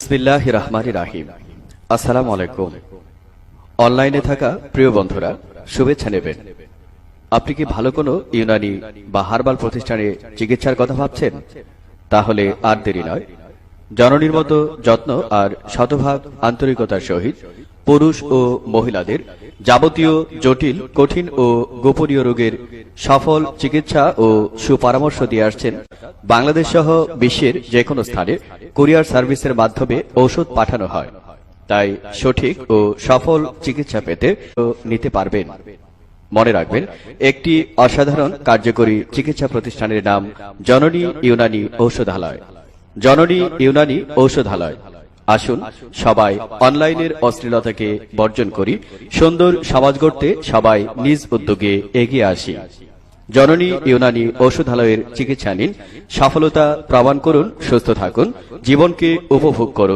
বিসমিল্লাহির রহমানির রহিম। আসসালামু আলাইকুম। অনলাইনে থাকা প্রিয় বন্ধুরা, শুভেচ্ছা নেবেন। আপনি কি ভালো কোনো ইউনানি বা হার্বাল প্রতিষ্ঠানে চিকিৎসার কথা ভাবছেন? তাহলে আর দেরি নয়। জননীর মতো যত্ন আর শতভাগ আন্তরিকতার সহিত পুরুষ ও মহিলাদের যাবতীয় জটিল, কঠিন ও গোপনীয় রোগের সফল চিকিৎসা ও সুপরামর্শ দিয়ে আসছেন বাংলাদেশ সহ বিশ্বের যে কোনো স্থানে কুরিয়ার সার্ভিসের মাধ্যমে ঔষধ পাঠানো হয়। তাই সঠিক ও সফল চিকিৎসা পেতে নিতে পারবেন। মনে রাখবেন, একটি অসাধারণ কার্যকরী চিকিৎসা প্রতিষ্ঠানের নাম জননী ইউনানি ঔষধালয়। জননী ইউনানি ঔষধালয়। আসুন সবাই অনলাইনের অশ্লীলতাকে বর্জন করি, সুন্দর সমাজ গড়তে সবাই নিজ উদ্যোগে এগিয়ে আসি। জননী ইউনানি ঔষধালয়ের চিকিৎসা নিন, সফলতা প্রমাণ করুন, সুস্থ থাকুন, জীবনকে উপভোগ করুন।